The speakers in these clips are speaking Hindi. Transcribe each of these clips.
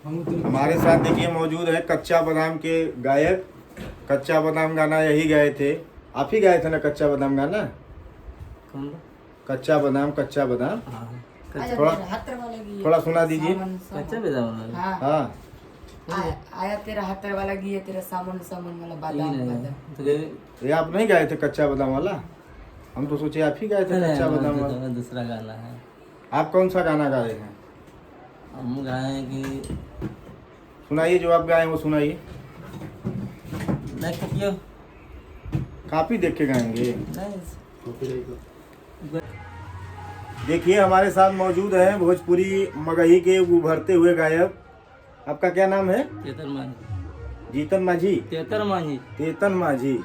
हमारे साथ देखिए मौजूद है कच्चा बादाम के गायक। कच्चा बादाम गाना यही गाए थे, आप ही गाए थे ना कच्चा बादाम गाना? कौन? कच्चा बादाम। हाँ, थोड़ा सुना दीजिए। कच्चा बादाम। हाँ हाँ आया तेरा हाथर वाला गया तेरा सामान सामान वाला बादाम बादाम। तो ये आप नहीं गाए थे कच्चा बादाम वाला? हम तो सोचे आप ही गाए थे कच्चा बादाम वाला। दूसरा गाना है। आप कौन सा गाना गाए हैं? हम गाए कि सुनाइए, जो आप गाए हैं वो सुनाइए। नहीं क्यों काफी देख के गाएंगे। नहीं देखिए हमारे साथ मौजूद है भोजपुरी मगही के उभरते हुए गायक। आपका क्या नाम है? तेतर मांझी। जीतन माझी। तेतर मांझी। तेतन माझी।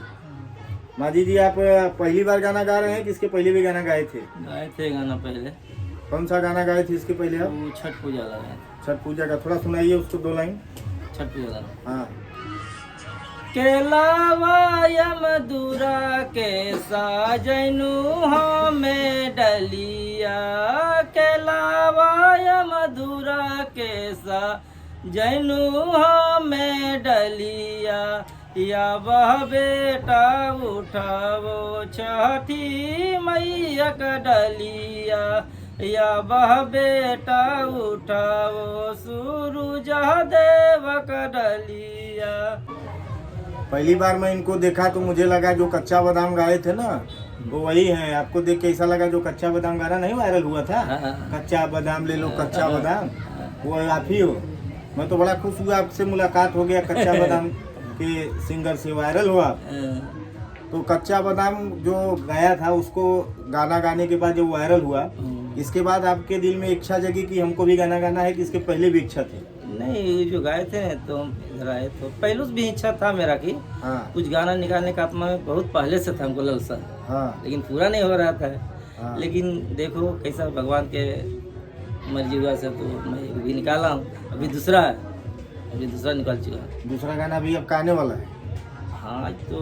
माझी जी, आप पहली बार गाना गा रहे हैं कि इसके पहले भी गाना गाए थे? गाए थे गाना पहले। कौन सा गाना गाए थे इसके पहले आप? वो छठ पूजा लगाए। छठ पूजा का थोड़ा सुनाइए उसको, 2 लाइन। छठ पूजा गाना। हाँ। केलावायम दूरा के साजनु हमें डलिया, केलावायम दूरा के साजनु हमें डलिया, या वह बेटा उठावो छठी मैया का डलिया, या वह बेटा उठावो सूरज देव का डलिया। पहली बार मैं इनको देखा तो मुझे लगा जो कच्चा बादाम गाए थे ना वो वही हैं। आपको देख के ऐसा लगा जो कच्चा बादाम गाना नहीं वायरल हुआ था, कच्चा बादाम ले लो कच्चा बादाम, वो आप ही हो। मैं तो बड़ा खुश हुआ, आपसे मुलाकात हो गया, कच्चा बादाम के सिंगर से वायरल हुआ। तो कच्चा बादाम जो गाया था उसको गाना गाने के बाद जब वायरल हुआ, इसके बाद आपके दिल में इच्छा जगी कि हमको भी गाना गाना है, कि इसके पहले भी इच्छा थी? नहीं, जो गाए थे तो इधर आए तो पहले से भी इच्छा था मेरा कि हाँ। कुछ गाना निकालने का आत्मा में बहुत पहले से था हमको लालसा, हाँ। लेकिन पूरा नहीं हो रहा था। हाँ। लेकिन देखो कैसा भगवान के मर्जी हुआ से तो मैं भी निकाला हूँ। अभी दूसरा है, अभी दूसरा निकाल चुका। दूसरा गाना भी अब आने वाला है? हाँ, आज तो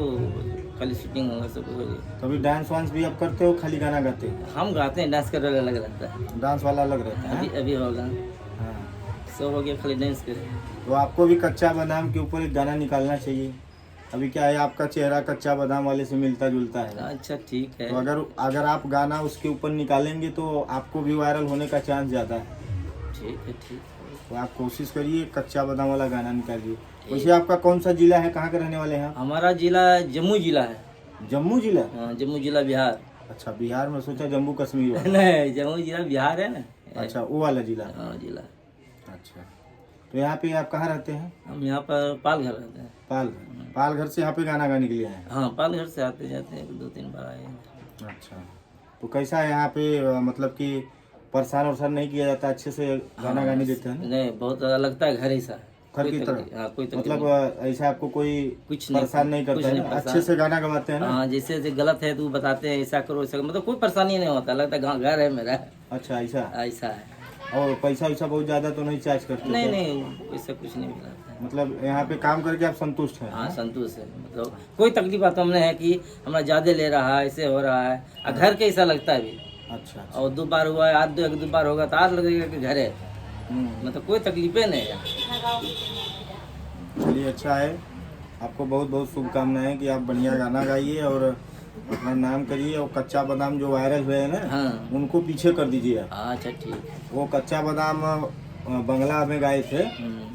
खाली शूटिंग होगा, सब होगी। तो अभी डांस वांस भी अब करते हो, खाली गाना गाते हो? हम गाते हैं, डांस करने अलग लगता है। डांस वाला अलग रहता है? अभी अभी होगा, हाँ। सब हो गया, खाली डांस करें। तो आपको भी कच्चा बादाम के ऊपर एक गाना निकालना चाहिए। अभी क्या है, आपका चेहरा कच्चा बादाम वाले से मिलता जुलता है। अच्छा ठीक है। तो अगर आप गाना उसके ऊपर निकालेंगे तो आपको भी वायरल होने का चांस ज़्यादा है। ठीक है, ठीक है। तो आप कोशिश करिए, कच्चा बादाम वाला गाना निकालिए। वैसे आपका कौन सा जिला है, कहाँ के रहने वाले हैं? हमारा जिला जम्मू जिला है। जम्मू जिला? हाँ, जम्मू जिला बिहार। अच्छा, बिहार में सोचा जम्मू कश्मीर वाला। नहीं, जम्मू जिला बिहार है ना। अच्छा, वो वाला जिला। हाँ, जिला। अच्छा, तो यहाँ पे आप कहाँ रहते हैं? हम यहाँ पर पालघर रहते हैं। पालघर। पालघर से यहाँ पे गाना गाने के लिए आए हैं? हाँ, पालघर से आते जाते हैं, 2-3 बार आए हैं। अच्छा, तो कैसा है यहाँ पे, मतलब कि परेशान वरसान नहीं किया जाता, अच्छे से गाना गाने देते हैं? नहीं, बहुत लगता है घर ही सा। घर की तरह? हाँ, कोई तकलीफ मतलब ऐसा आपको कोई कुछ नहीं, परेशान नहीं करता है ना? अच्छे से गाना गवाते हैं ना? हाँ, जैसे गलत है तो बताते हैं, ऐसा करो ऐसा करो, मतलब कोई परेशानी नहीं होता, लगता है घर है मेरा। अच्छा, ऐसा? ऐसा है। और पैसा वैसा बहुत ज्यादा तो नहीं चार्ज करते? नहीं क्या? नहीं, ऐसा कुछ नहीं मिला है। मतलब यहाँ पे काम करके आप संतुष्ट हैं? हाँ, संतोष है, मतलब कोई तकलीफ आता हमने है कि हमारा ज्यादा ले रहा है, ऐसे हो रहा है, और घर के ऐसा लगता है भी। अच्छा। और 2 बार हुआ है, आज 2 बार होगा तो आज लगेगा कि घर है, मतलब कोई तकलीफे नहीं है। चलिए, अच्छा है। आपको बहुत बहुत शुभकामनाएं कि आप बढ़िया गाना गाइए और अपना नाम करिए। और कच्चा बादाम जो वायरल हुए हैं ना, हाँ। उनको पीछे कर दीजिए आप। अच्छा ठीक। वो कच्चा बादाम बंगला में गाए थे,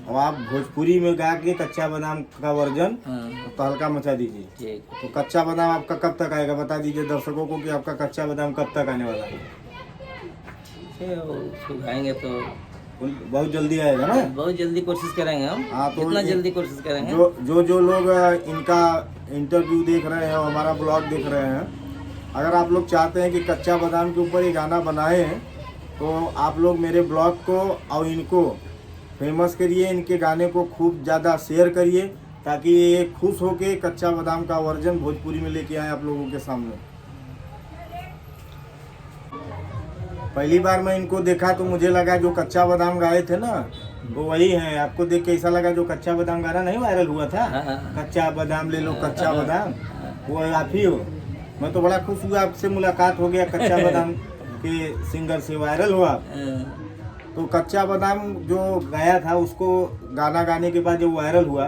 और आप भोजपुरी में गा के कच्चा बादाम का वर्जन तो हल्का मचा दीजिए। ठीक। तो कच्चा बादाम आपका कब तक आएगा, बता दीजिए दर्शकों को कि आपका कच्चा बादाम कब तक आने वाला है? उसको गाएंगे तो बहुत जल्दी आएगा ना? बहुत जल्दी कोशिश करेंगे हम। हाँ, तो जितना जल्दी कोशिश करेंगे। जो लोग इनका इंटरव्यू देख रहे हैं और हमारा ब्लॉग देख रहे हैं, अगर आप लोग चाहते हैं कि कच्चा बादाम के ऊपर ये गाना बनाए हैं, तो आप लोग मेरे ब्लॉग को और इनको फेमस करिए, इनके गाने को खूब ज़्यादा शेयर करिए, ताकि ये खुश होके कच्चा बादाम का वर्जन भोजपुरी में लेके आए आप लोगों के सामने। पहली बार मैं इनको देखा तो मुझे लगा जो कच्चा बादाम गाए थे ना वो वही हैं। आपको देख के ऐसा लगा जो कच्चा बादाम गाना नहीं वायरल हुआ था, कच्चा बादाम ले लो कच्चा बादाम, वो आप ही हो। मैं तो बड़ा खुश हुआ, आपसे मुलाकात हो गया, कच्चा बादाम के सिंगर से वायरल हुआ। तो कच्चा बादाम जो गाया था उसको गाना गाने के बाद जब वायरल हुआ,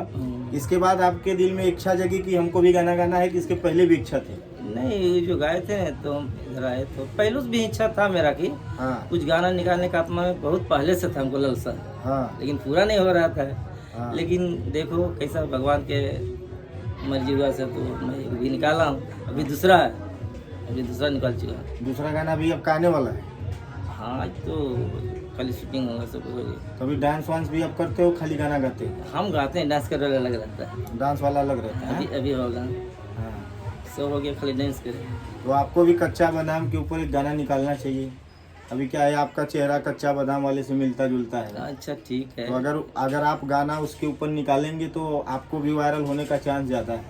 इसके बाद आपके दिल में इच्छा जगी कि हमको भी गाना गाना है, कि इसके पहले भी इच्छा थी? नहीं, ये जो गाए थे तो हम इधर आए तो पहले से भी इच्छा था मेरा कि हाँ कुछ गाना निकालने का आत्मा में बहुत पहले से था हमको ललसा, हाँ लेकिन पूरा नहीं हो रहा था। हाँ। लेकिन देखो कैसा भगवान के मर्जी हुआ से तो मैं एक भी निकाला हूँ, अभी दूसरा है, अभी दूसरा निकाल चुका। दूसरा गाना भी अब आने वाला है? हाँ, आज तो खाली शूटिंग होगा सब होगी। कभी डांस वांस भी अब करते हो, खाली गाना गाते हो? हम गाते हैं, डांस करने अलग लगता है। डांस वाला अलग रहता है? अभी अभी होगा, हाँ। सब हो गया, खाली डांस करें। तो आपको भी कच्चा बादाम के ऊपर एक गाना निकालना चाहिए। अभी क्या है, आपका चेहरा कच्चा बादाम वाले से मिलता जुलता है। अच्छा ठीक है। तो अगर आप गाना उसके ऊपर निकालेंगे तो आपको भी वायरल होने का चांस ज़्यादा है।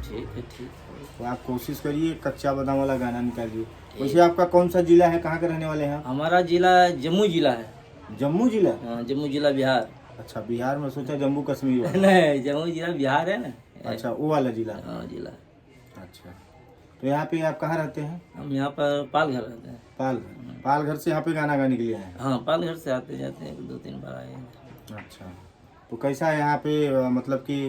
ठीक है, ठीक है। तो आप कोशिश करिए, कच्चा बादाम वाला गाना निकालिए। वैसे आपका कौन सा जिला है, कहाँ के रहने वाले हैं? हमारा जिला जम्मू जिला है। जम्मू जिला? हाँ, जम्मू जिला बिहार। अच्छा, बिहार में सोचा जम्मू कश्मीर वाला। नहीं, जम्मू जिला बिहार है ना। अच्छा, वो वाला जिला। हाँ, जिला। अच्छा, तो यहाँ पे आप कहाँ रहते हैं? हम यहाँ पर पालघर रहते हैं। पालघर? पालघर से यहाँ पे गाना गाने के लिए आए हैं? हाँ, पालघर से आते जाते हैं, 2-3 बार आए हैं। अच्छा, तो कैसा है यहाँ पे, मतलब कि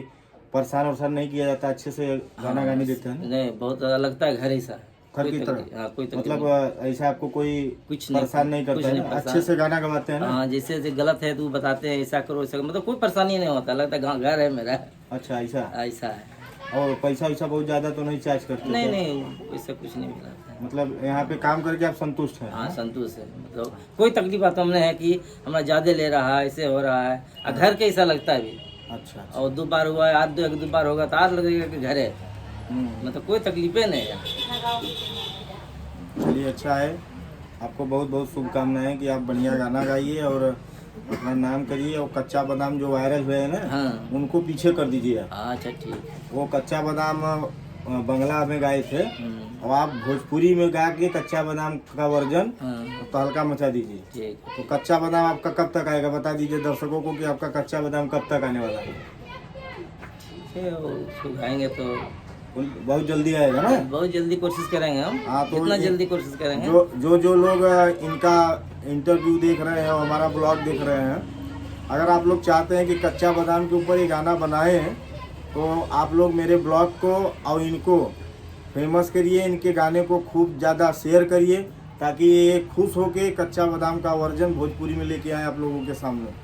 परेशान वरसान नहीं किया जाता, अच्छे से गाना गाने देते हैं ना? नहीं, बहुत लगता है घर ही सा। घर की कोई तरह? तकलीफ- हाँ, कोई तकलीफ मतलब ऐसा आपको कोई कुछ नहीं, परेशान नहीं कुछ करता है नहीं ना? परेशान। अच्छे से गाना गवाते हैं ना? हाँ, जैसे जैसे गलत है तो बताते हैं, ऐसा करो ऐसा करो, मतलब कोई परेशानी नहीं होता, लगता है घर है मेरा, अच्छा, ऐसा? ऐसा है। और पैसा वैसा बहुत ज़्यादा तो नहीं चार्ज करते? नहीं क्या? नहीं, ऐसा कुछ नहीं मिला है। मतलब यहाँ पे काम करके आप संतुष्ट हैं? हाँ, संतोष है, मतलब कोई तकलीफ आता हमने है कि हमारा ज़्यादा ले रहा है, ऐसे हो रहा है, और घर के ऐसा लगता है भी। अच्छा अच्छा। और 2 बार हुआ है, आज 2 बार होगा तो आज लगेगा कि घर है, मतलब कोई तकलीफें नहीं है। चलिए, अच्छा है। आपको बहुत बहुत शुभकामनाएं कि आप बढ़िया गाना गाइए और अपना नाम करिए। और कच्चा बादाम जो वायरल हुए हैं ना, हाँ। उनको पीछे कर दीजिए आप। अच्छा ठीक है। वो कच्चा बादाम बंगला में गाए थे, हम्म, और आप भोजपुरी में गा के कच्चा बादाम का वर्जन हाँ, तो हल्का मचा दीजिए। ठीक है। तो कच्चा बादाम आपका कब तक आएगा, बता दीजिए दर्शकों को कि आपका कच्चा बादाम कब तक आने वाला है? ठीक है, उसको गाएंगे तो बहुत जल्दी आएगा ना? बहुत जल्दी कोशिश करेंगे हम। हाँ, तो जितना ये- जल्दी कोशिश करेंगे। जो लोग इनका इंटरव्यू देख रहे हैं और हमारा ब्लॉग देख रहे हैं, अगर आप लोग चाहते हैं कि कच्चा बादाम के ऊपर ये गाना बनाए हैं, तो आप लोग मेरे ब्लॉग को और इनको फेमस करिए, इनके गाने को खूब ज़्यादा शेयर करिए, ताकि ये खुश होके कच्चा बादाम का वर्जन भोजपुरी में लेके आए आप लोगों के सामने।